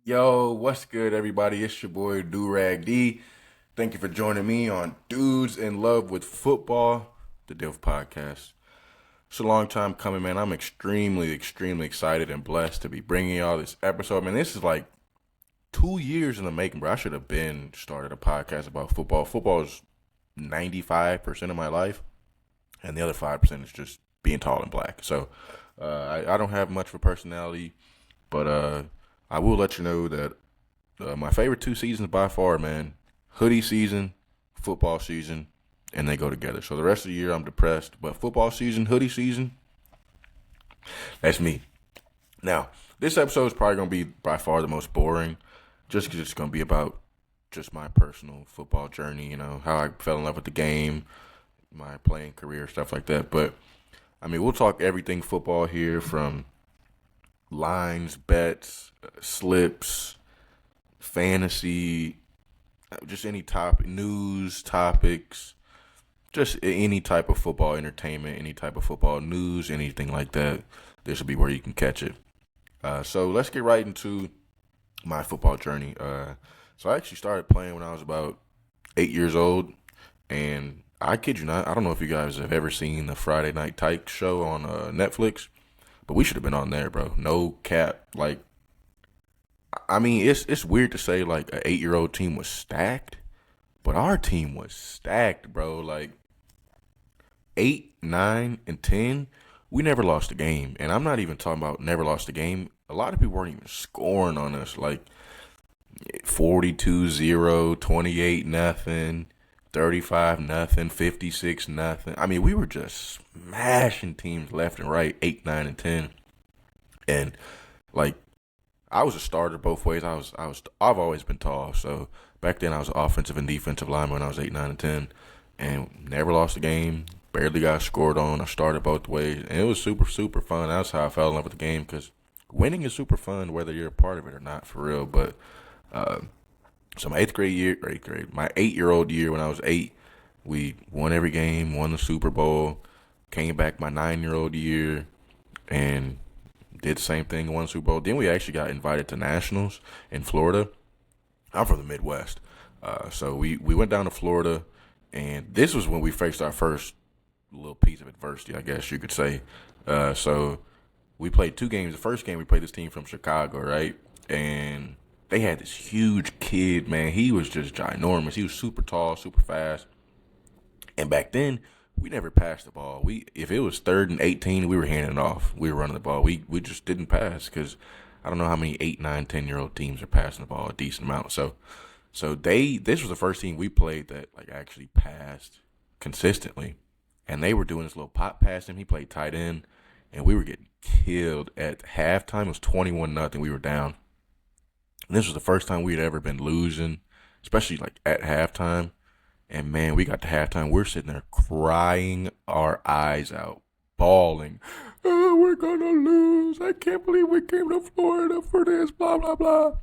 Yo, what's good, everybody? It's your boy Durag D. Thank you for joining me on Dudes in Love with Football, the DILF podcast. It's a long time coming, man. I'm extremely excited and blessed to be bringing y'all this episode. Man, this is like 2 years in the making, bro. I should have been started a podcast about football. Football is 95% of my life, and the other 5% is just being tall and black. So I don't have much of a personality, but I will let you know that my favorite 2 seasons by far, man, hoodie season, football season, and they go together. So the rest of the year I'm depressed, but football season, hoodie season, that's me. Now, this episode is probably going to be by far the most boring, just because it's going to be about just my personal football journey, how I fell in love with the game, my playing career, stuff like that. But, I mean, we'll talk everything football here from lines, bets, slips, fantasy, just any topic, news, topics, just any type of football entertainment, any type of football news, anything like that. This will be where you can catch it. So let's get right into my football journey. So I actually started playing when I was about 8 years old, and I kid you not, I don't know if you guys have ever seen the Friday Night Tykes show on Netflix, but we should have been on there, bro. No cap. Like, I mean, it's weird to say like an 8 year old team was stacked, but our team was stacked, bro. Like 8, 9, and 10, we never lost a game. And I'm not even talking about never lost a game. A lot of people weren't even scoring on us. Like 42-0, 28 nothing, 35 nothing, 56 nothing. I mean, we were just smashing teams left and right, 8, 9, and 10. And like I was a starter both ways. I've always been tall. So back then I was offensive and defensive lineman when I was 8, 9, and 10, and never lost a game. Barely got scored on. I started both ways, and it was super fun. That's how I fell in love with the game, because winning is super fun whether you're a part of it or not, for real. But uh, so my my 8 year old year when I was 8, we won every game, won the Super Bowl. Came back my 9 year old year and did the same thing, won the Super Bowl. Then we actually got invited to nationals in Florida. I'm from the Midwest, so we went down to Florida, and this was when we faced our first little piece of adversity, I guess you could say. So we played 2 games. The first game we played this team from Chicago, right? And they had this huge kid, man. He was just ginormous. He was super tall, super fast. And back then, we never passed the ball. If it was 3rd and 18, we were handing it off. We were running the ball. We just didn't pass, because I don't know how many 8, 9, 10 year old teams are passing the ball a decent amount. So this was the first team we played that like actually passed consistently, and they were doing this little pop passing. He played tight end, and we were getting killed at halftime. It was 21-0. We were down. And this was the first time we had ever been losing, especially like at halftime. And man, we got to halftime. We're sitting there crying our eyes out, bawling. Oh, we're gonna lose. I can't believe we came to Florida for this. Blah blah blah.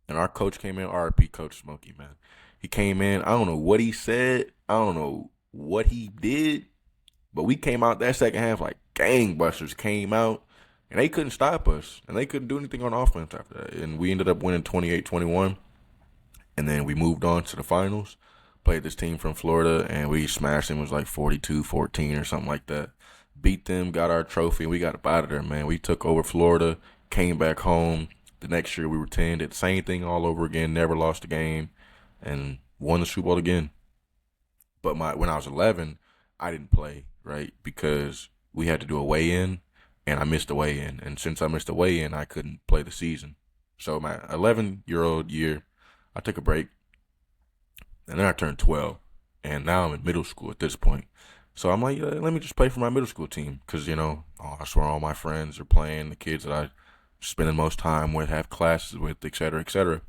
And our coach came in, RP Coach Smokey, man. He came in. I don't know what he said. I don't know what he did. But we came out that second half like gangbusters. Came out, and they couldn't stop us. And they couldn't do anything on offense after that. And we ended up winning 28-21. And then we moved on to the finals. Played this team from Florida, and we smashed them. It was like 42-14 or something like that. Beat them, got our trophy, and we got up out of there, man. We took over Florida, came back home. The next year we were 10, did the same thing all over again, never lost a game, and won the Super Bowl again. But when I was 11, I didn't play, right? Because we had to do a weigh-in, and I missed the weigh-in. And since I missed the weigh-in, I couldn't play the season. So my 11-year-old year, I took a break, and then I turned 12, and now I'm in middle school at this point. So I'm like, let me just play for my middle school team, because, that's where all my friends are playing, the kids that I spend the most time with, have classes with, et cetera, et cetera.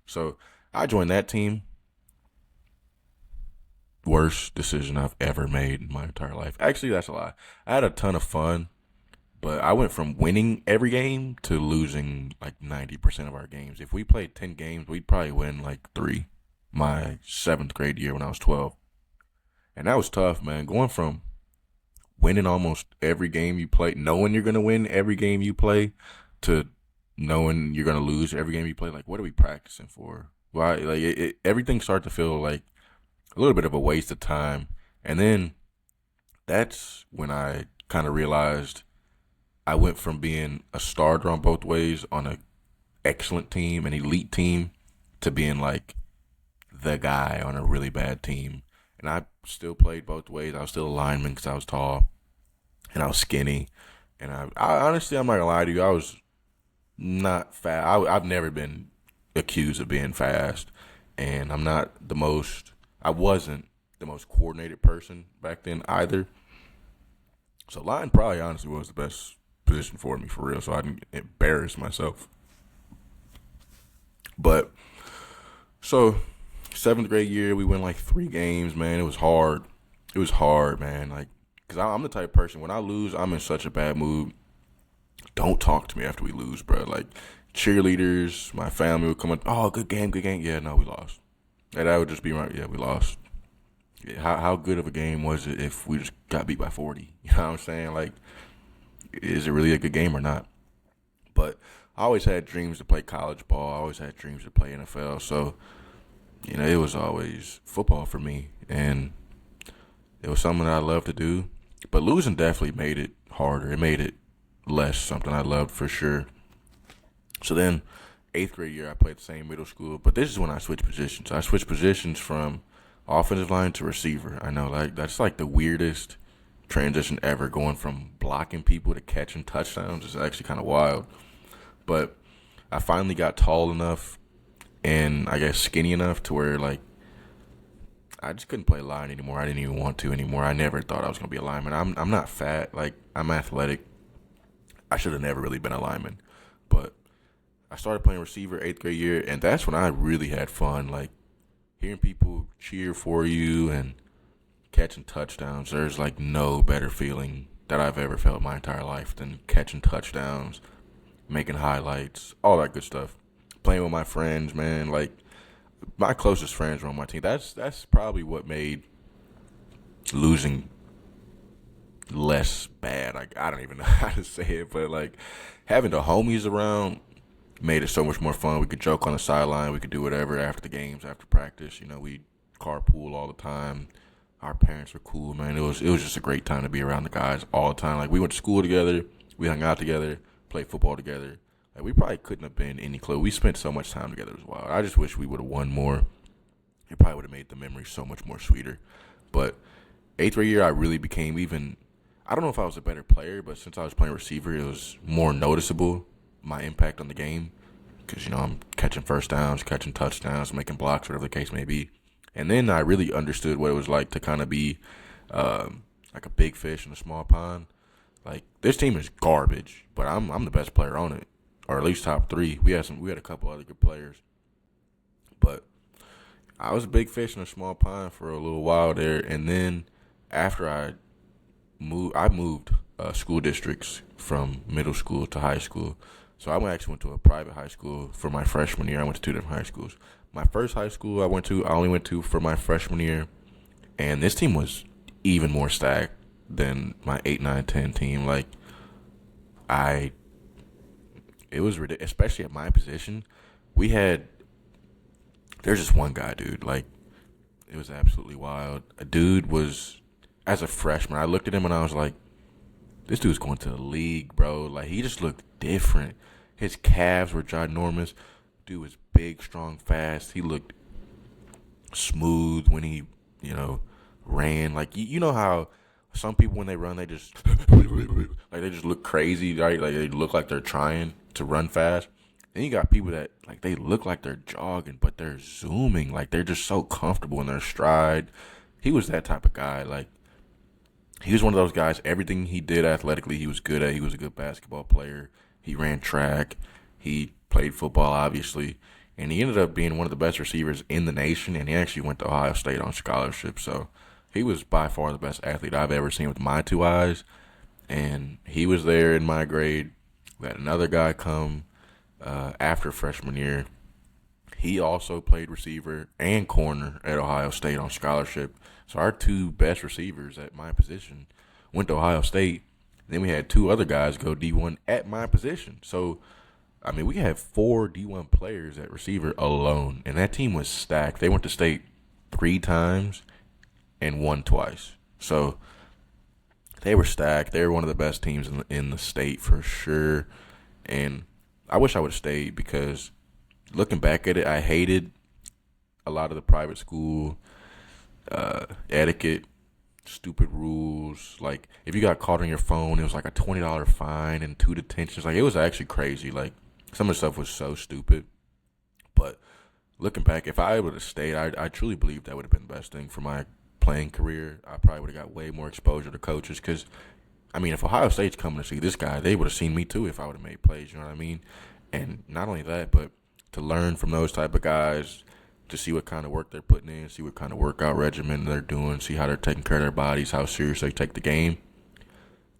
So I joined that team. Worst decision I've ever made in my entire life. Actually, that's a lie. I had a ton of fun, but I went from winning every game to losing like 90% of our games. If we played 10 games, we'd probably win like 3. My 7th grade year when I was 12. And that was tough, man. Going from winning almost every game you play, knowing you're going to win every game you play, to knowing you're gonna lose every game you play. Like, what are we practicing for? Why? Like, everything started to feel like a little bit of a waste of time. And then that's when I kind of realized I went from being a starter on both ways on a excellent team, an elite team, to being like the guy on a really bad team. And I still played both ways. I was still a lineman because I was tall and I was skinny. And I honestly, I'm not gonna lie to you, I was not fast. I've never been accused of being fast, and I wasn't the most coordinated person back then either. So line probably honestly was the best position for me for real, so I didn't embarrass myself. But so seventh grade year, we won like 3 games. Man, it was hard. It was hard, man. Like, cause I'm the type of person when I lose, I'm in such a bad mood. Don't talk to me after we lose, bro. Like cheerleaders, my family would come up. Oh, good game, good game. Yeah, no, we lost. And that would just be right. Yeah, we lost. Yeah, how good of a game was it if we just got beat by 40? You know what I'm saying? Like, is it really a good game or not? But I always had dreams to play college ball. I always had dreams to play NFL. So, it was always football for me. And it was something that I loved to do. But losing definitely made it harder. It made it less something I loved for sure. So then, 8th grade year, I played the same middle school. But this is when I switched positions. I switched positions from offensive line to receiver. I know, like, that's like the weirdest transition ever, going from blocking people to catching touchdowns. Is actually kind of wild. But I finally got tall enough and I guess skinny enough to where, like, I just couldn't play line anymore. I didn't even want to anymore. I never thought I was going to be a lineman. I'm not fat. Like, I'm athletic. I should have never really been a lineman. But I started playing receiver 8th grade year, and that's when I really had fun. Like, hearing people cheer for you and catching touchdowns, there's like no better feeling that I've ever felt my entire life than catching touchdowns, making highlights, all that good stuff. Playing with my friends, man, like my closest friends were on my team. That's probably what made losing less bad. Like, I don't even know how to say it, but like having the homies around made it so much more fun. We could joke on the sideline. We could do whatever after the games, after practice. We carpool all the time. Our parents were cool, man. It was just a great time to be around the guys all the time. Like, we went to school together. We hung out together, played football together. Like, we probably couldn't have been any closer. We spent so much time together as well. I just wish we would have won more. It probably would have made the memories so much more sweeter. But 8th grade year, I really became I don't know if I was a better player, but since I was playing receiver, it was more noticeable, my impact on the game. Because, I'm catching first downs, catching touchdowns, making blocks, whatever the case may be. And then I really understood what it was like to kind of be like a big fish in a small pond. Like, this team is garbage, but I'm the best player on it, or at least top 3. We had a couple other good players, but I was a big fish in a small pond for a little while there. And then after I moved school districts from middle school to high school. So I actually went to a private high school for my freshman year. I went to 2 different high schools. My first high school I only went to for my freshman year, and this team was even more stacked than my 8, 9, 10 team. Like, it was ridiculous, especially at my position. There's just one guy, dude. Like, it was absolutely wild. A dude was, as a freshman, I looked at him and I was like, this dude's going to the league, bro. Like, he just looked different. His calves were ginormous. Dude was big, strong, fast. He looked smooth when he, ran. Like, you know how some people, when they run, they just like they just look crazy, right? Like, they look like they're trying to run fast. Then you got people that, like, they look like they're jogging, but they're zooming. Like, they're just so comfortable in their stride. He was that type of guy. Like, he was one of those guys, everything he did athletically, he was good at. He was a good basketball player. He ran track. He played football, obviously. And he ended up being one of the best receivers in the nation, and he actually went to Ohio State on scholarship. So he was by far the best athlete I've ever seen with my 2 eyes. And he was there in my grade. We had another guy come after freshman year. He also played receiver and corner at Ohio State on scholarship. So our 2 best receivers at my position went to Ohio State. Then we had 2 other guys go D1 at my position. So I mean, we had four D1 players at receiver alone, and that team was stacked. They went to state 3 times and won twice. So they were stacked. They were one of the best teams in the state for sure. And I wish I would have stayed because looking back at it, I hated a lot of the private school etiquette, stupid rules. Like if you got caught on your phone, it was like a $20 fine and 2 detentions. Like it was actually crazy. Like some of the stuff was so stupid. But looking back, if I would have stayed, I truly believe that would have been the best thing for my playing career. I probably would have got way more exposure to coaches because, I mean, if Ohio State's coming to see this guy, they would have seen me too if I would have made plays, you know what I mean? And not only that, but to learn from those type of guys, to see what kind of work they're putting in, see what kind of workout regimen they're doing, see how they're taking care of their bodies, how serious they take the game.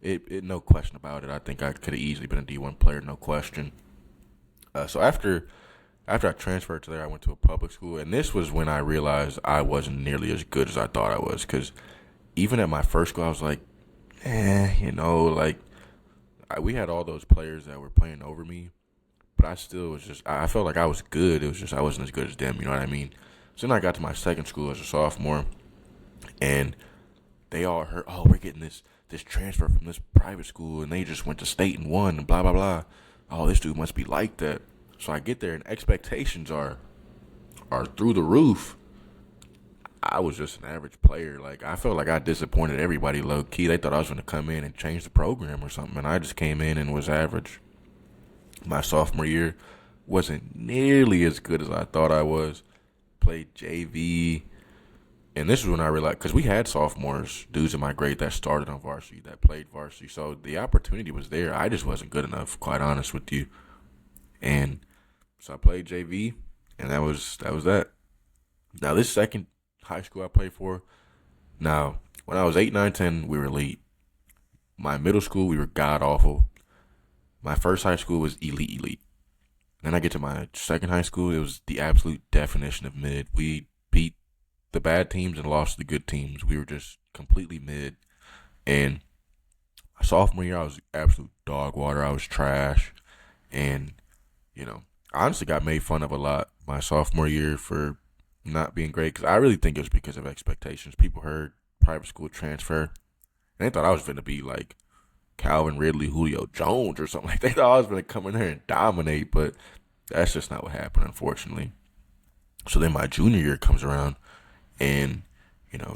It no question about it. I think I could have easily been a D1 player, no question. So after I transferred to there, I went to a public school, and this was when I realized I wasn't nearly as good as I thought I was. Because even at my first school, I was like, like we had all those players that were playing over me, but I still was just I felt like I was good. It was just I wasn't as good as them. You know what I mean? So then I got to my second school as a sophomore, and they all heard, oh, we're getting this transfer from this private school, and they just went to state and won, and blah blah blah. Oh, this dude must be like that. So I get there, and expectations are through the roof. I was just an average player. Like I felt like I disappointed everybody low key. They thought I was going to come in and change the program or something, and I just came in and was average. My sophomore year wasn't nearly as good as I thought I was. Played JV, and this is when I realized, because we had sophomores, dudes in my grade that started on varsity, that played varsity, so the opportunity was there. I just wasn't good enough, quite honest with you. And so I played JV, and that was that. Now this second high school I played for, now when I was 8, 9, 10, we were elite. My middle school, we were god awful. My first high school was elite. Then I get to my second high school, it was the absolute definition of mid. We beat the bad teams and lost the good teams. We were just completely mid. And my sophomore year, I was absolute dog water. I was trash. And, I honestly got made fun of a lot my sophomore year for not being great. Because I really think it was because of expectations. People heard private school transfer, and they thought I was going to be like Calvin Ridley, Julio Jones or something. Like they thought I was going to come in there and dominate, but that's just not what happened, unfortunately. So then my junior year comes around, and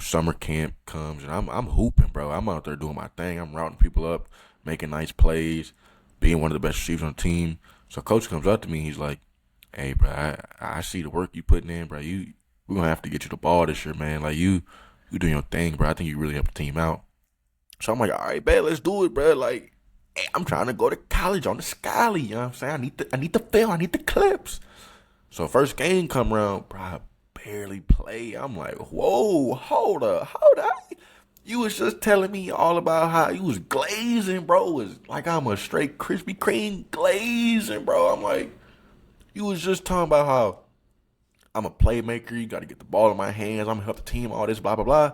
summer camp comes, and I'm hooping, bro. I'm out there doing my thing. I'm routing people up, making nice plays, being one of the best receivers on the team. So coach comes up to me, he's like, "Hey, bro, I see the work you putting in, bro. We're gonna have to get you the ball this year, man. Like you doing your thing, bro. I think you really help the team out." So I'm like, all right, man, let's do it, bro. Like, hey, I'm trying to go to college on the Scally. You know what I'm saying? I need the film. I need the clips. So first game come around, bro, I barely play. I'm like, whoa, hold up. You was just telling me all about how you was glazing, bro. It's like I'm a straight Krispy Kreme glazing, bro. I'm like, you was just talking about how I'm a playmaker. You got to get the ball in my hands. I'm going to help the team, all this, blah, blah, blah.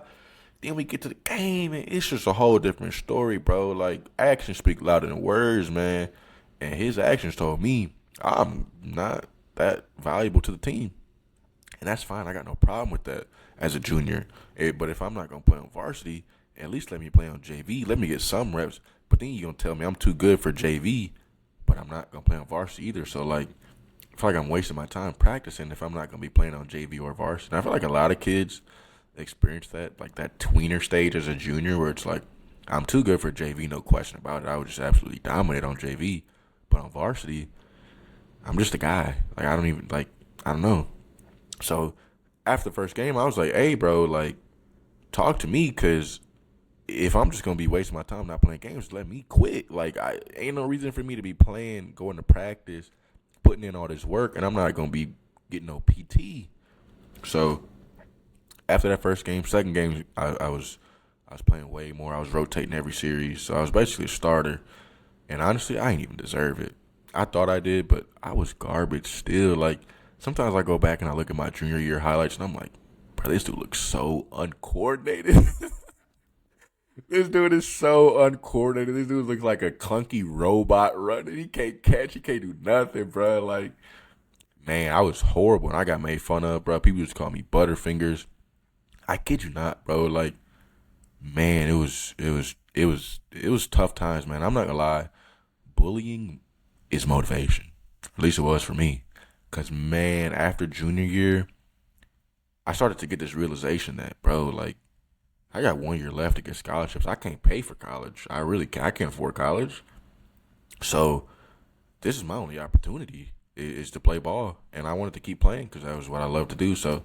Then we get to the game, and it's just a whole different story, bro. Like, actions speak louder than words, man. And his actions told me I'm not that valuable to the team. And that's fine. I got no problem with that as a junior. But if I'm not going to play on varsity, at least let me play on JV. Let me get some reps. But then you're going to tell me I'm too good for JV, but I'm not going to play on varsity either. So, like, I feel like I'm wasting my time practicing if I'm not going to be playing on JV or varsity. And I feel like a lot of kids experience that, like that tweener stage as a junior where it's like, I'm too good for JV, no question about it. I would just absolutely dominate on JV. But on varsity, I'm just a guy. Like, I don't know. So after the first game, I was like, hey, bro, like, talk to me, because if I'm just going to be wasting my time not playing games, let me quit. Like, ain't no reason for me to be playing, going to practice, putting in all this work, and I'm not going to be getting no PT. So after that first game, second game, I was playing way more. I was rotating every series, so I was basically a starter. And honestly, I ain't even deserve it. I thought I did, but I was garbage still. Like, sometimes I go back and I look at my junior year highlights, and I'm like, bro, this dude looks so uncoordinated. This dude is so uncoordinated. This dude looks like a clunky robot running. He can't catch. He can't do nothing, bro. Like, man, I was horrible, and I got made fun of, bro. People just call me Butterfingers. I kid you not, bro. Like, man, it was tough times, man. I'm not gonna lie. Bullying is motivation. At least it was for me. Cause man, after junior year, I started to get this realization that, bro, like, I got 1 year left to get scholarships. I can't pay for college. I really can't. I can't afford college. So this is my only opportunity is to play ball, and I wanted to keep playing because that was what I love to do. So,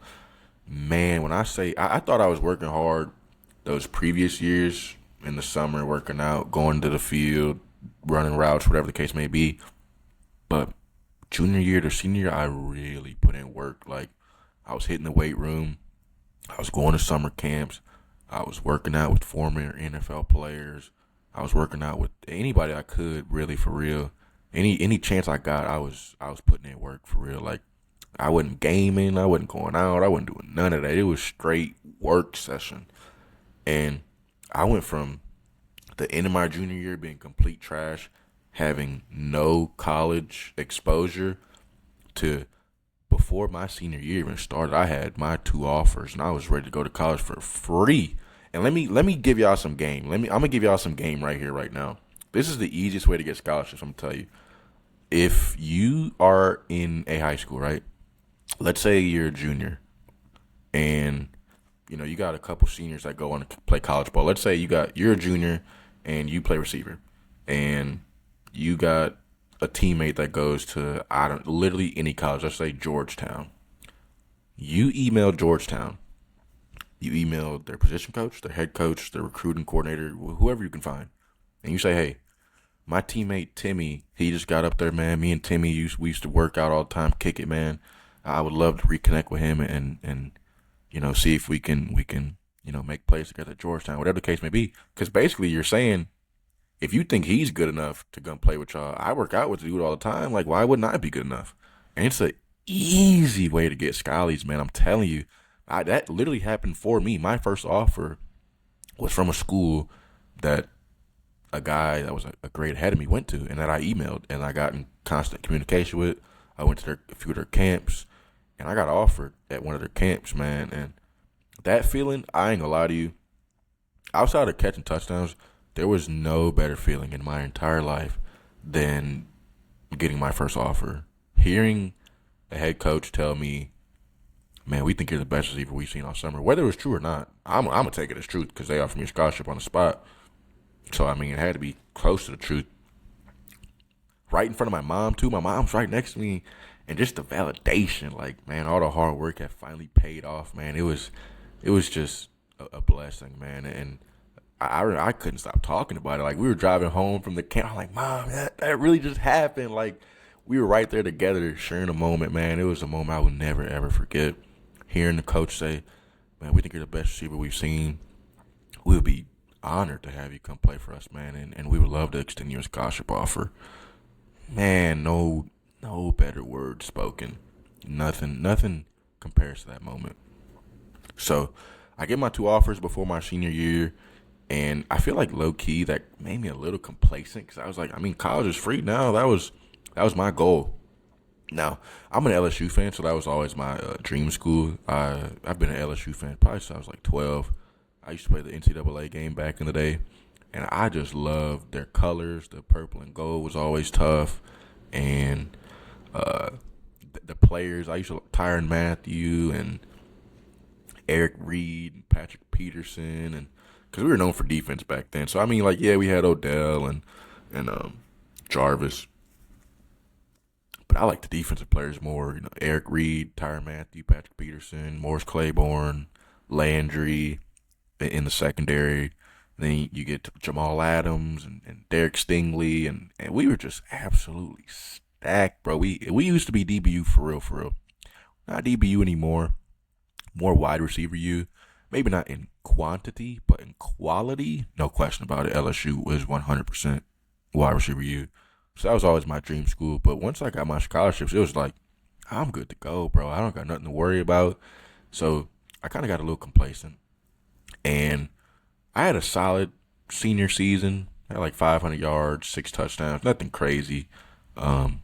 man, when I say I thought I was working hard those previous years in the summer, working out, going to the field, running routes, whatever the case may be. But junior year to senior year, I really put in work. Like, I was hitting the weight room. I was going to summer camps. I was working out with former NFL players. I was working out with anybody I could, really, for real. Any chance I got, I was putting in work for real. Like, I wasn't gaming, I wasn't going out, I wasn't doing none of that. It was straight work session. And I went from the end of my junior year being complete trash, having no college exposure, to before my senior year even started, I had my 2 offers and I was ready to go to college for free. And let me give y'all some game. I'm gonna give y'all some game right here, right now. This is the easiest way to get scholarships. I'm gonna tell you. If you are in a high school, right? Let's say you're a junior, and you got a couple seniors that go on to play college ball. Let's say you're a junior and you play receiver, and you got a teammate that goes to I don't literally any college. Let's say Georgetown. You email Georgetown. You email their position coach, their head coach, their recruiting coordinator, whoever you can find, and you say, "Hey, my teammate Timmy, he just got up there, man. Me and Timmy we used to work out all the time, kick it, man. I would love to reconnect with him and see if we can make plays together at Georgetown, whatever the case may be." Because basically, you're saying if you think he's good enough to come play with y'all, I work out with the dude all the time. Like, why wouldn't I be good enough? And it's an easy way to get schollies, man. I'm telling you, that literally happened for me. My first offer was from a school that a guy that was a grade ahead of me went to, and that I emailed, and I got in constant communication with. I went to a few of their camps, and I got offered at one of their camps, man. And that feeling, I ain't gonna lie to you, outside of catching touchdowns, there was no better feeling in my entire life than getting my first offer. Hearing a head coach tell me, "Man, we think you're the best receiver we've seen all summer," whether it was true or not, I'm gonna take it as truth because they offered me a scholarship on the spot. So, I mean, it had to be close to the truth. Right in front of my mom, too. My mom's right next to me. And just the validation, like, man, all the hard work had finally paid off, man. It was just a blessing, man. And I couldn't stop talking about it. Like, we were driving home from the camp. I'm like, "Mom, that really just happened." Like, we were right there together sharing a moment, man. It was a moment I will never, ever forget. Hearing the coach say, "Man, we think you're the best receiver we've seen. We would be honored to have you come play for us, man, and we would love to extend you a scholarship offer." Man, no better word spoken. Nothing compares to that moment. So I get my 2 offers before my senior year, and I feel like low key that made me a little complacent because I was like, I mean, college is free now. That was my goal. Now I'm an LSU fan, so that was always my dream school. I've been an LSU fan probably since I was like 12. I used to play the NCAA game back in the day, and I just loved their colors. The purple and gold was always tough, and the players. I used to Tyrann Mathieu and Eric Reed and Patrick Peterson, and because we were known for defense back then. So I mean, like, yeah, we had Odell and Jarvis, but I like the defensive players more. Eric Reed, Tyrann Mathieu, Patrick Peterson, Morris Claiborne, Landry in the secondary. Then you get to Jamal Adams and Derek Stingley, and we were just absolutely stacked, bro. We used to be DBU for real, for real. Not DBU anymore. More wide receiver U. Maybe not in quantity, but in quality, no question about it. LSU was 100% wide receiver U. So that was always my dream school. But once I got my scholarships, it was like, I'm good to go, bro. I don't got nothing to worry about. So I kind of got a little complacent. And I had a solid senior season, I had like 500 yards, 6 touchdowns, nothing crazy. Um,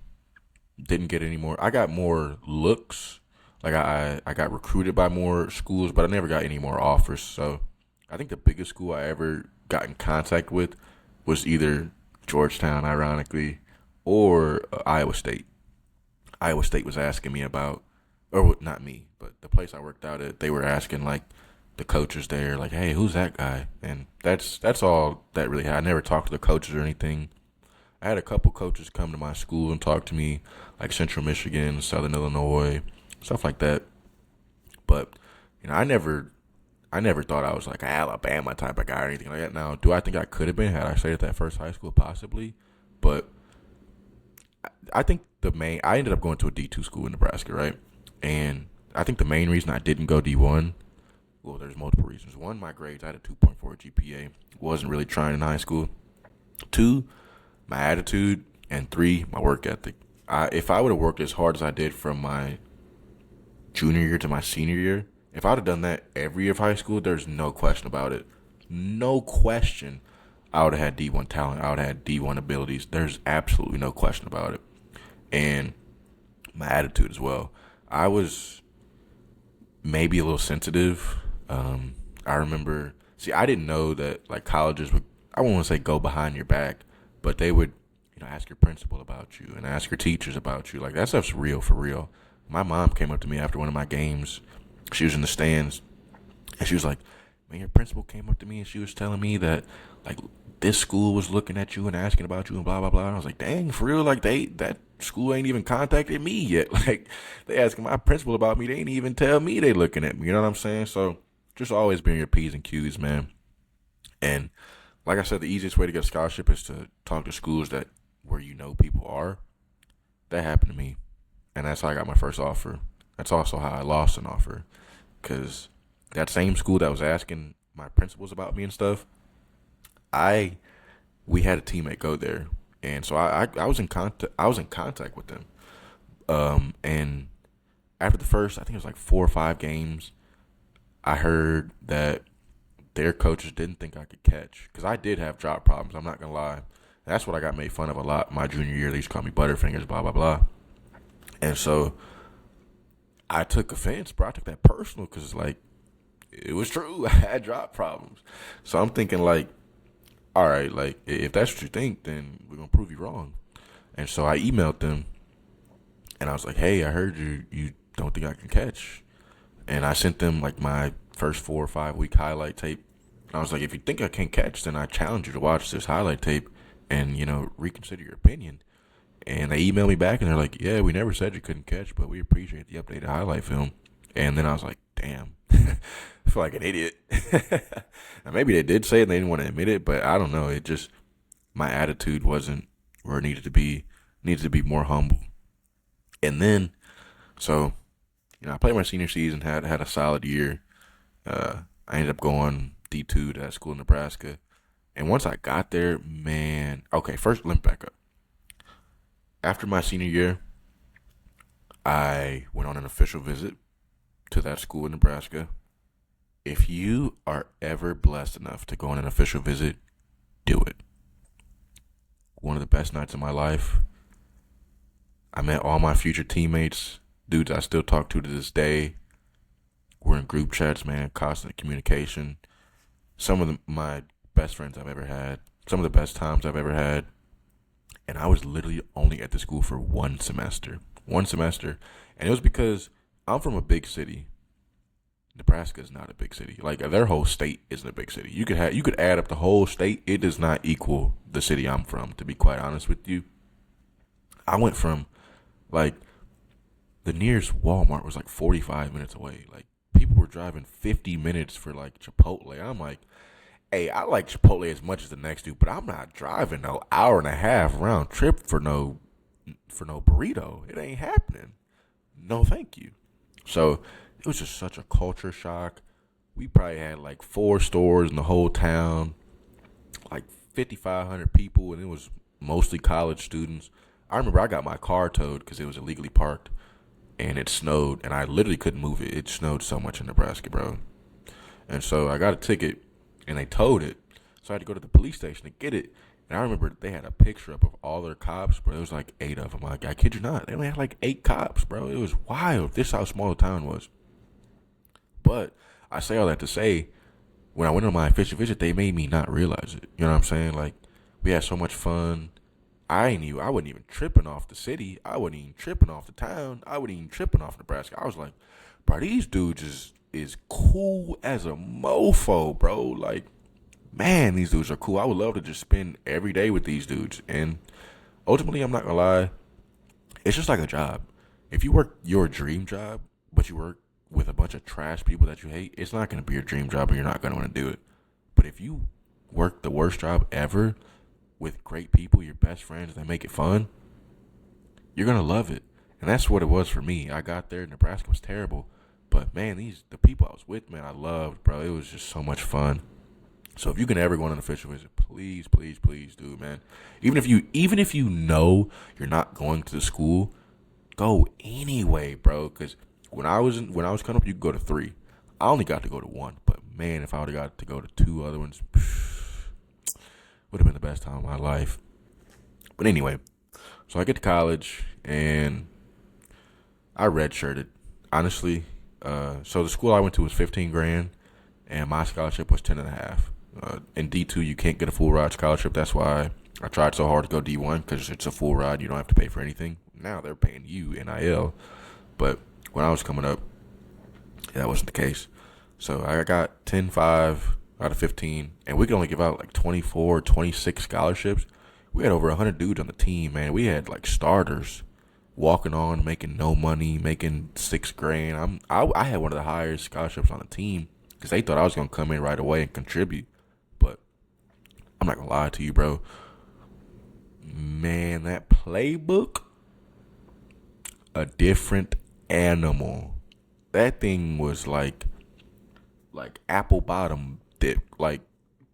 didn't get any more. I got more looks. Like I got recruited by more schools, but I never got any more offers. So I think the biggest school I ever got in contact with was either Georgetown, ironically, or Iowa State. Iowa State was asking me about, or not me, but the place I worked out at. They were asking like the coaches there, like, "Hey, who's that guy?" And that's all that really happened. I never talked to the coaches or anything. I had a couple coaches come to my school and talk to me, like Central Michigan, Southern Illinois, stuff like that. But I never thought I was like an Alabama type of guy or anything like that. Now, do I think I could have been had I stayed at that first high school? Possibly, but I think I ended up going to a D2 school in Nebraska, right? And I think the main reason I didn't go D1, well, there's multiple reasons. One, my grades, I had a 2.4 GPA. Wasn't really trying in high school. Two, my attitude. And three, my work ethic. If I would have worked as hard as I did from my junior year to my senior year, if I'd have done that every year of high school, there's no question about it. No question. I would have had D1 talent. I would have had D1 abilities. There's absolutely no question about it. And my attitude as well. I was maybe a little sensitive. I remember, I didn't know that like colleges would, I won't want to say go behind your back, but they would, ask your principal about you and ask your teachers about you. Like that stuff's real for real. My mom came up to me after one of my games. She was in the stands and she was like, "Man, your principal came up to me and she was telling me that like this school was looking at you and asking about you and blah blah blah." And I was like, "Dang, for real? Like that school ain't even contacted me yet. Like they asking my principal about me. They ain't even tell me they looking at me." You know what I'm saying? So just always being your P's and Q's, man. And like I said, the easiest way to get a scholarship is to talk to schools that where people are. That happened to me, and that's how I got my first offer. That's also how I lost an offer, because that same school that was asking my principals about me and stuff, we had a teammate go there, and so I was in contact. I was in contact with them, and after the first, I think it was like 4 or 5 games, I heard that their coaches didn't think I could catch, because I did have drop problems. I'm not gonna lie. And that's what I got made fun of a lot my junior year. They used to call me Butterfingers, blah blah blah. And so I took offense, bro. I took that personal because like it was true. I had drop problems. So I'm thinking like, all right, like if that's what you think, then we're gonna prove you wrong. And so I emailed them, and I was like, "Hey, I heard you don't think I can catch." And I sent them like my first 4 or 5 week highlight tape. And I was like, "If you think I can't catch, then I challenge you to watch this highlight tape and reconsider your opinion." And they emailed me back and they're like, "Yeah, we never said you couldn't catch, but we appreciate the updated highlight film." And then I was like, damn, I feel like an idiot. Now maybe they did say it and they didn't want to admit it, but I don't know. It just, my attitude wasn't where it needed to be. Needed to be more humble. And then, so, I played my senior season, had a solid year. I ended up going D2 to that school in Nebraska. And once I got there, man, okay, first let me back up. After my senior year, I went on an official visit to that school in Nebraska. If you are ever blessed enough to go on an official visit, do it. One of the best nights of my life. I met all my future teammates, dudes I still talk to this day. We're in group chats, man, constant communication. Some of my best friends I've ever had. Some of the best times I've ever had. And I was literally only at the school for 1 semester. 1 semester. And it was because I'm from a big city. Nebraska is not a big city. Like their whole state isn't a big city. You could add up the whole state. It does not equal the city I'm from, to be quite honest with you. I went from like the nearest Walmart was like 45 minutes away. Like people were driving 50 minutes for like Chipotle. I'm like, hey, I like Chipotle as much as the next dude, but I'm not driving no hour and a half round trip for no burrito. It ain't happening. No, thank you. So it was just such a culture shock. We probably had like 4 stores in the whole town, like 5,500 people, and it was mostly college students. I remember I got my car towed because it was illegally parked, and it snowed, and I literally couldn't move it. It snowed so much in Nebraska, bro. And so I got a ticket, and they towed it. So So I had to go to the police station to get it. And I remember they had a picture up of all their cops, bro. It was like 8 of them. Like, I kid you not. They only had like 8 cops, bro. It was wild. This is how small the town was. But I say all that to say, when I went on my official visit, they made me not realize it. You know what I'm saying? Like, we had so much fun. I wasn't even tripping off the city. I wasn't even tripping off the town. I wasn't even tripping off Nebraska. I was like, bro, these dudes is cool as a mofo, bro. Like, man, these dudes are cool. I would love to just spend every day with these dudes. And ultimately, I'm not gonna lie, it's just like a job. If you work your dream job, but you work with a bunch of trash people that you hate, it's not gonna be your dream job and you're not gonna want to do it. But if you work the worst job ever with great people, your best friends, that make it fun, you're gonna love it. And that's what it was for me. I got there, Nebraska was terrible. But man, the people I was with, man, I loved, bro. It was just so much fun. So if you can ever go on an official visit, please, please, please do, man. Even if you know you're not going to the school, go anyway, bro. Because when I was coming up, you could go to 3. I only got to go to 1, but man, if I would have got to go to 2 other ones, would have been the best time of my life. But anyway, so I get to college and I redshirted. Honestly, so the school I went to was 15 grand, and my scholarship was 10 and a half. In D2, you can't get a full ride scholarship. That's why I tried so hard to go D1, because it's a full ride. You don't have to pay for anything. Now they're paying you NIL. But when I was coming up, that wasn't the case. So I got 10.5 out of 15, and we could only give out like 24, 26 scholarships. We had over 100 dudes on the team, man. We had like starters walking on, making no money, making 6 grand. I had one of the highest scholarships on the team because they thought I was going to come in right away and contribute. But I'm not going to lie to you, bro. Man, that playbook, a different animal. That thing was like apple bottom dip. Like,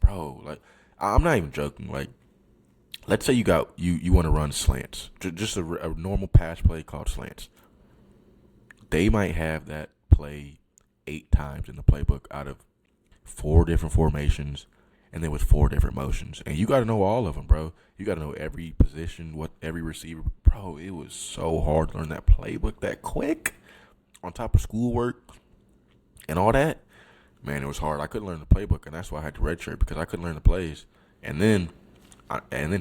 bro, like, I'm not even joking. Like, let's say you want to run slants, just a normal pass play called slants. They might have that play 8 times in the playbook out of 4 different formations, and then with 4 different motions. And you got to know all of them, bro. You got to know every position, what every receiver. Bro, it was so hard to learn that playbook that quick, on top of schoolwork and all that. Man, it was hard. I couldn't learn the playbook, and that's why I had to redshirt, because I couldn't learn the plays. And then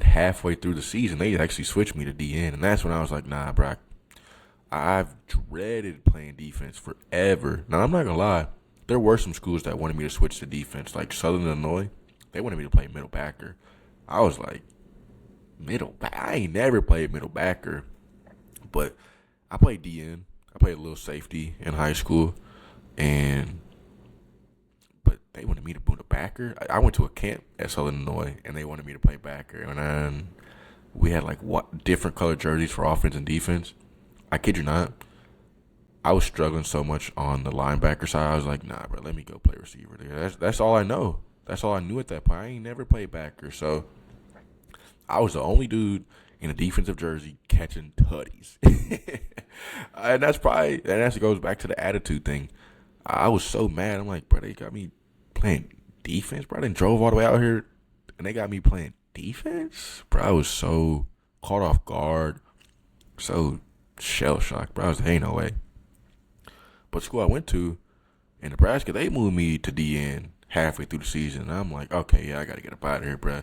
halfway through the season, they actually switched me to DN, and that's when I was like, nah, bro, I've dreaded playing defense forever. Now, I'm not going to lie. There were some schools that wanted me to switch to defense, like Southern Illinois. They wanted me to play middle backer. I was like, middle back? I ain't never played middle backer, but I played DN. I played a little safety in high school, but they wanted me to boot a backer. I went to a camp at Southern Illinois, and they wanted me to play backer. And then we had like different colored jerseys for offense and defense. I kid you not. I was struggling so much on the linebacker side. I was like, nah, bro, let me go play receiver there. That's all I know. That's all I knew at that point. I ain't never played backer. So I was the only dude in a defensive jersey catching tutties. And that goes back to the attitude thing. I was so mad. I'm like, bro, they got me playing defense, bro. I done drove all the way out here, and they got me playing defense? Bro, I was so caught off guard, so shell-shocked, bro. I was like, ain't no way. But school I went to in Nebraska, they moved me to DN halfway through the season. And I'm like, okay, yeah, I got to get up out of here, bro.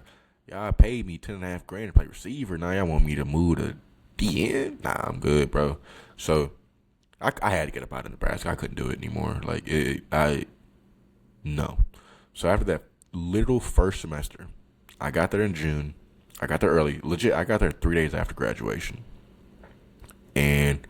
Y'all paid me 10.5 grand to play receiver. Now y'all want me to move to DN? Nah, I'm good, bro. So I had to get up out of Nebraska. I couldn't do it anymore. No. So after that little first semester, I got there in June. I got there early. Legit, I got there 3 days after graduation. And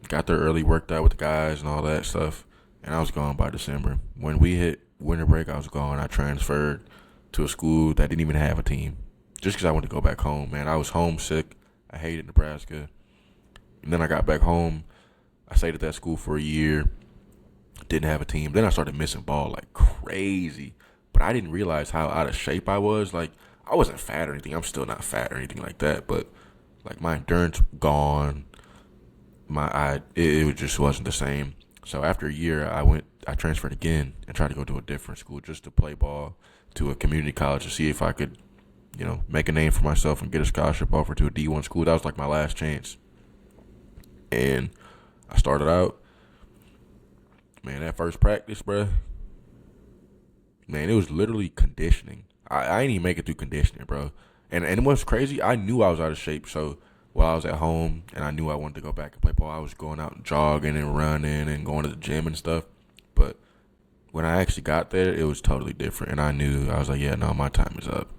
got there early, worked out with the guys and all that stuff. And I was gone by December. When we hit winter break, I was gone. I transferred to a school that didn't even have a team. Just because I wanted to go back home, man. I was homesick. I hated Nebraska. And then I got back home. I stayed at that school for a year. Didn't have a team. Then I started missing ball like crazy. But I didn't realize how out of shape I was. Like, I wasn't fat or anything. I'm still not fat or anything like that. But, like, my endurance gone. It just wasn't the same. So after a year, I transferred again and tried to go to a different school just to play ball, to a community college to see if I could, make a name for myself and get a scholarship offer to a D1 school. That was like my last chance. And I started out, man, that first practice, bro, man, it was literally conditioning. I ain't even make it through conditioning, bro. And what's crazy, I knew I was out of shape. So while I was at home and I knew I wanted to go back and play ball, I was going out and jogging and running and going to the gym and stuff. But when I actually got there, it was totally different. And I was like, yeah, no, my time is up.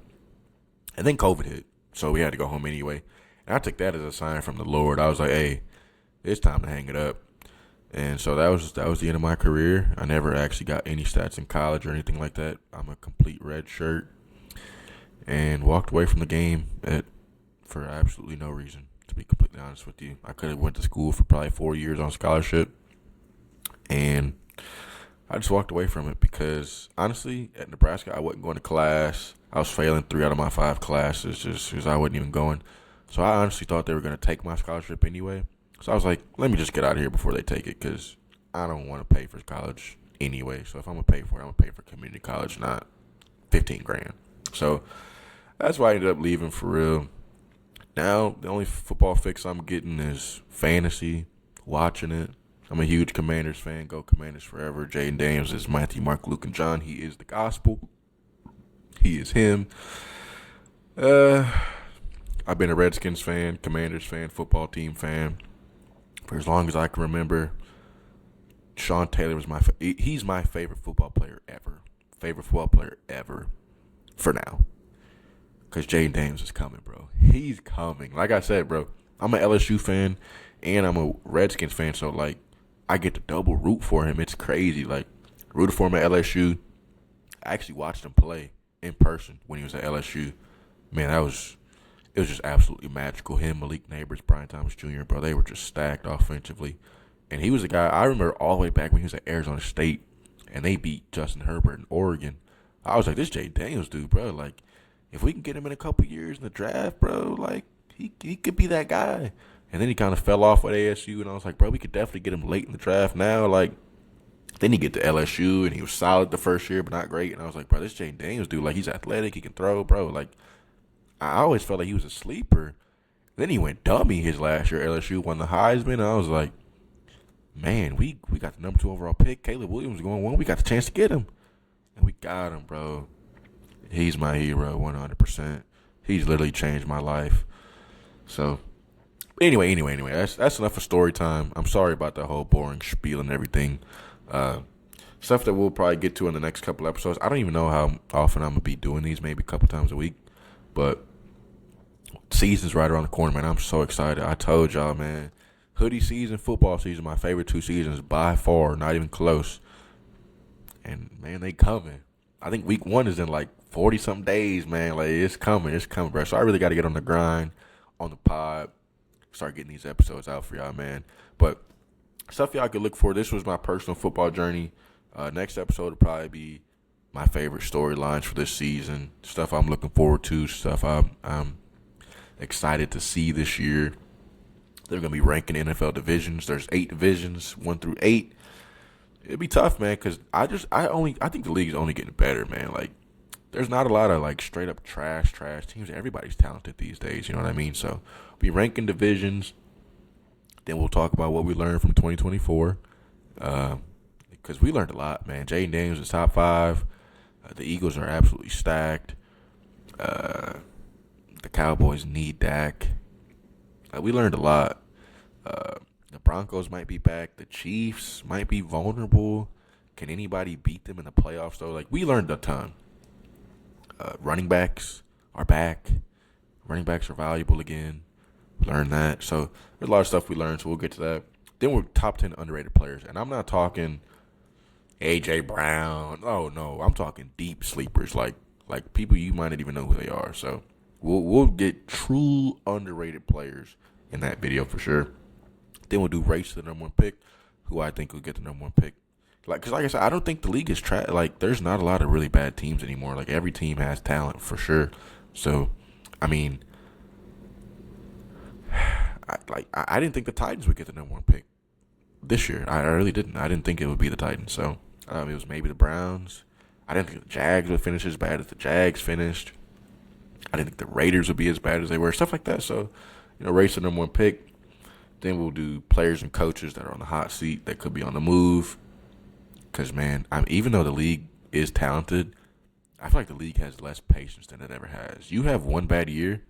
And then COVID hit. So we had to go home anyway. And I took that as a sign from the Lord. I was like, hey, it's time to hang it up. And so that was the end of my career. I never actually got any stats in college or anything like that. I'm a complete red shirt. And walked away from the game for absolutely no reason, to be completely honest with you. I could have went to school for probably 4 years on scholarship. And I just walked away from it because, honestly, at Nebraska, I wasn't going to class. I was failing 3 out of my 5 classes just because I wasn't even going. So I honestly thought they were going to take my scholarship anyway. So I was like, let me just get out of here before they take it because I don't want to pay for college anyway. So if I'm going to pay for it, I'm going to pay for community college, not $15,000. So that's why I ended up leaving for real. Now, the only football fix I'm getting is fantasy, watching it. I'm a huge Commanders fan. Go Commanders forever. Jaden Daniels is Matthew, Mark, Luke, and John. He is the gospel. He is him. I've been a Redskins fan, Commanders fan, football team fan for as long as I can remember. Sean Taylor was he's my favorite football player ever. For now. Because Jaden Daniels is coming, bro. He's coming. Like I said, bro, I'm an LSU fan and I'm a Redskins fan. So, like, I get to double root for him. It's crazy. Like, rooted for him at LSU. I actually watched him play in person when he was at LSU. Man, it was just absolutely magical. Him, Malik Neighbors, Brian Thomas Jr., bro, they were just stacked offensively. And he was a guy, I remember all the way back when he was at Arizona State and they beat Justin Herbert in Oregon. I was like, this Jaden Daniels dude, bro, like, if we can get him in a couple years in the draft, bro, like, he could be that guy. And then he kind of fell off at ASU, and I was like, bro, we could definitely get him late in the draft now. Like, then he get to LSU, and he was solid the first year, but not great. And I was like, bro, this Jaden Daniels dude, like, he's athletic, he can throw, bro. Like, I always felt like he was a sleeper. Then he went dummy his last year at LSU, won the Heisman, and I was like, man, we got the number 2 overall pick. Caleb Williams going 1. We got the chance to get him. And we got him, bro. He's my hero, 100%. He's literally changed my life. So, anyway, that's enough for story time. I'm sorry about the whole boring spiel and everything. Stuff that we'll probably get to in the next couple episodes. I don't even know how often I'm going to be doing these, maybe a couple times a week. But season's right around the corner, man. I'm so excited. I told y'all, man. Hoodie season, football season, my favorite 2 seasons by far, not even close. And, man, they coming. I think week 1 is in like 40-something days, man. Like, it's coming, bro. So I really got to get on the grind, on the pod, start getting these episodes out for y'all, man. But stuff y'all could look for. This was my personal football journey. Next episode will probably be my favorite storylines for this season, stuff I'm looking forward to, stuff I'm excited to see this year. They're going to be ranking NFL divisions. There's 8 divisions, 1 through 8. It'd be tough, man, because I think the league's only getting better, man. Like, there's not a lot of, like, straight up trash teams. Everybody's talented these days, you know what I mean? So, be ranking divisions. Then we'll talk about what we learned from 2024. Because we learned a lot, man. Jaden Daniels is top 5. The Eagles are absolutely stacked. The Cowboys need Dak. We learned a lot. The Broncos might be back. The Chiefs might be vulnerable. Can anybody beat them in the playoffs, though? Like, we learned a ton. Running backs are back. Running backs are valuable again. Learned that. So, there's a lot of stuff we learned, so we'll get to that. Then we're top 10 underrated players. And I'm not talking A.J. Brown. Oh, no. I'm talking deep sleepers, like people you might not even know who they are. So, we'll get true underrated players in that video for sure. Then we'll do race to the number 1 pick, who I think will get the number 1 pick. Because like I said, I don't think the league is like, there's not a lot of really bad teams anymore. Like, every team has talent for sure. So, I mean, I didn't think the Titans would get the number 1 pick this year. I really didn't. I didn't think it would be the Titans. So, it was maybe the Browns. I didn't think the Jags would finish as bad as the Jags finished. I didn't think the Raiders would be as bad as they were. Stuff like that. So, race the number one pick. Then we'll do players and coaches that are on the hot seat that could be on the move. Because, man, even though the league is talented, I feel like the league has less patience than it ever has. You have one bad year,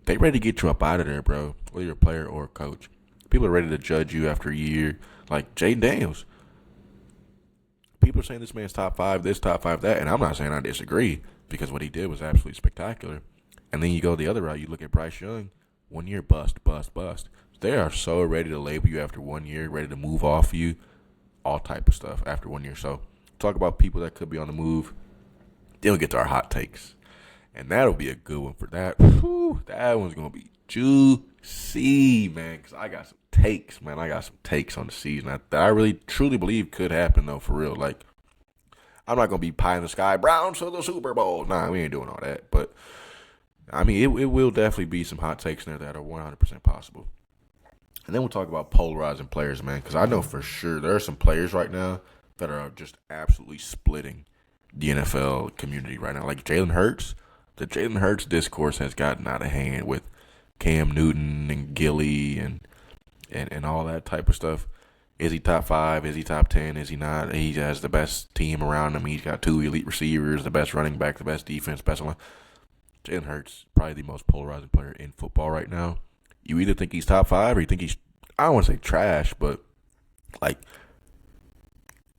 they ready to get you up out of there, bro. Whether you're a player or a coach. People are ready to judge you after a year. Like Jaden Daniels. People are saying this man's top 5, this, top 5, that. And I'm not saying I disagree because what he did was absolutely spectacular. And then you go the other route. You look at Bryce Young. 1 year, bust. They are so ready to label you after 1 year, ready to move off you. All type of stuff after 1 year. So talk about people that could be on the move. Then we'll get to our hot takes. And that'll be a good one for that. Whew, that one's going to be juicy, man. Because I got some takes, man. I got some takes on the season that I really, truly believe could happen, though, for real. Like, I'm not going to be pie in the sky, Browns to the Super Bowl. Nah, we ain't doing all that. But, I mean, it will definitely be some hot takes in there that are 100% possible. And then we'll talk about polarizing players, man, because I know for sure there are some players right now that are just absolutely splitting the NFL community right now. Like Jalen Hurts. The Jalen Hurts discourse has gotten out of hand with Cam Newton and Gilly and all that type of stuff. Is he top 5? Is he top 10? Is he not? He has the best team around him. He's got 2 elite receivers, the best running back, the best defense, best line. Jalen Hurts, probably the most polarizing player in football right now. You either think he's top 5 or you think he's, I don't want to say trash, but like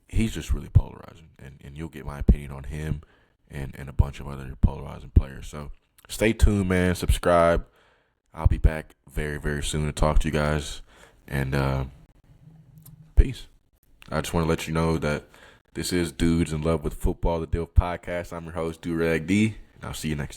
he's just really polarizing. And you'll get my opinion on him and a bunch of other polarizing players. So stay tuned, man. Subscribe. I'll be back very, very soon to talk to you guys. And peace. I just want to let you know that this is Dudes in Love with Football, the DILF podcast. I'm your host, Durag D. And I'll see you next time.